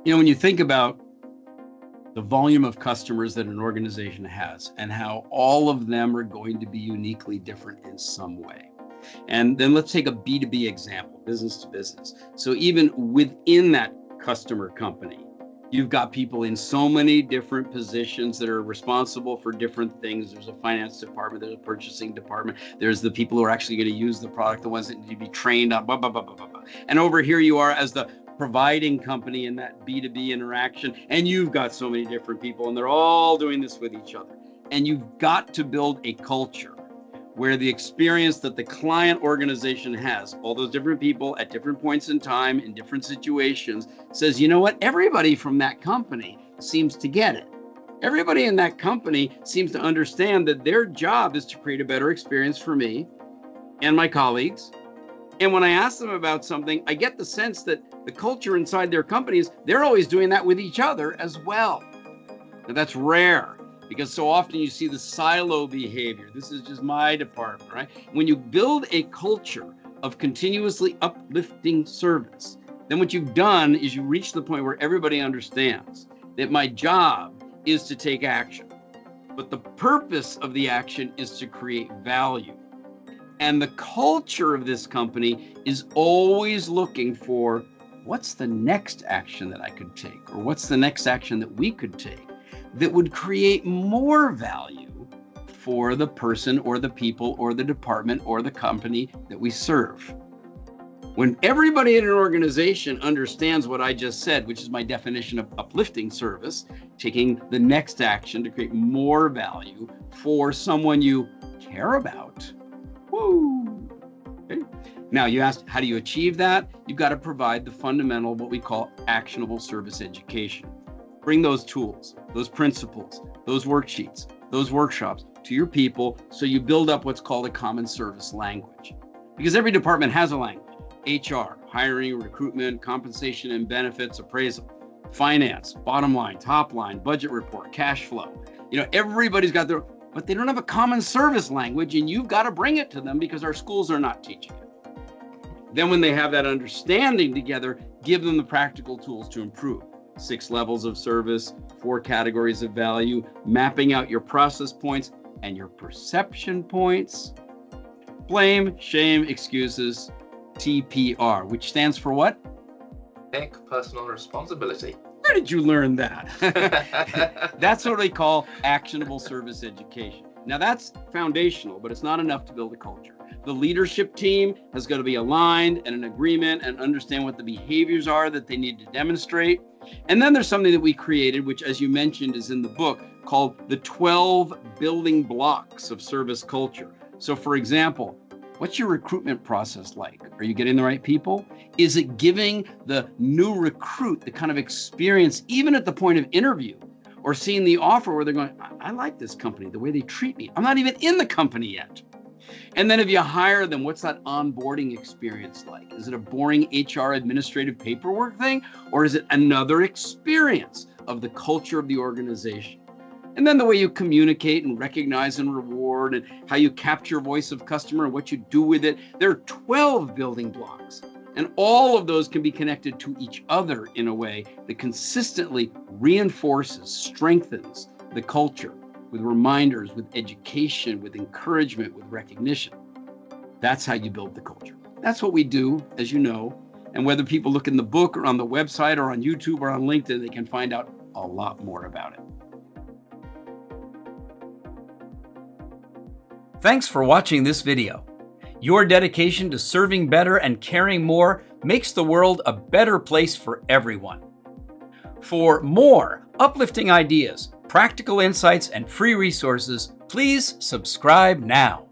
When you think about the volume of customers that an organization has and how all of them are going to be uniquely different in some way. And then let's take a B2B example, business to business. So even within that customer company, you've got people in so many different positions that are responsible for different things. There's a finance department, there's a purchasing department, there's the people who are actually going to use the product, the ones that need to be trained on, blah, blah, blah, blah, blah, blah. And over here you are as the providing company in that B2B interaction, and you've got so many different people, and they're all doing this with each other. And you've got to build a culture where the experience that the client organization has, all those different people at different points in time, in different situations, says, you know what, everybody from that company seems to get it. Everybody in that company seems to understand that their job is to create a better experience for me and my colleagues. And when I ask them about something, I get the sense that the culture inside their companies, they're always doing that with each other as well. Now that's rare, because so often you see the silo behavior. This is just my department, right? When you build a culture of continuously uplifting service, then what you've done is you reach the point where everybody understands that my job is to take action, but the purpose of the action is to create value. And the culture of this company is always looking for what's the next action that I could take, or what's the next action that we could take that would create more value for the person or the people or the department or the company that we serve. When everybody in an organization understands what I just said, which is my definition of uplifting service, taking the next action to create more value for someone you care about. Woo! Okay. Now you asked, how do you achieve that? You've got to provide the fundamental, what we call actionable service education. Bring those tools, those principles, those worksheets, those workshops to your people so you build up what's called a common service language. Because every department has a language. HR, hiring, recruitment, compensation and benefits, appraisal, finance, bottom line, top line, budget report, cash flow. Everybody's got their, but they don't have a common service language, and you've got to bring it to them because our schools are not teaching it. Then when they have that understanding together, give them the practical tools to improve. 6 levels of service, 4 categories of value, mapping out your process points and your perception points. Blame, shame, excuses, TPR, which stands for what? Take personal responsibility. Where did you learn that? That's what they call actionable service education. Now that's foundational, but it's not enough to build a culture. The leadership team has got to be aligned and in agreement and understand what the behaviors are that they need to demonstrate. And then there's something that we created, which, as you mentioned, is in the book, called the 12 building blocks of service culture. So for example, what's your recruitment process like? Are you getting the right people? Is it giving the new recruit the kind of experience, even at the point of interview, or seeing the offer where they're going, I like this company, the way they treat me. I'm not even in the company yet. And then if you hire them, what's that onboarding experience like? Is it a boring HR administrative paperwork thing? Or is it another experience of the culture of the organization? And then the way you communicate and recognize and reward, and how you capture voice of customer and what you do with it. There are 12 building blocks. And all of those can be connected to each other in a way that consistently reinforces, strengthens the culture, with reminders, with education, with encouragement, with recognition. That's how you build the culture. That's what we do, as you know. And whether people look in the book or on the website or on YouTube or on LinkedIn, they can find out a lot more about it. Thanks for watching this video. Your dedication to serving better and caring more makes the world a better place for everyone. For more uplifting ideas, practical insights, and free resources, please subscribe now.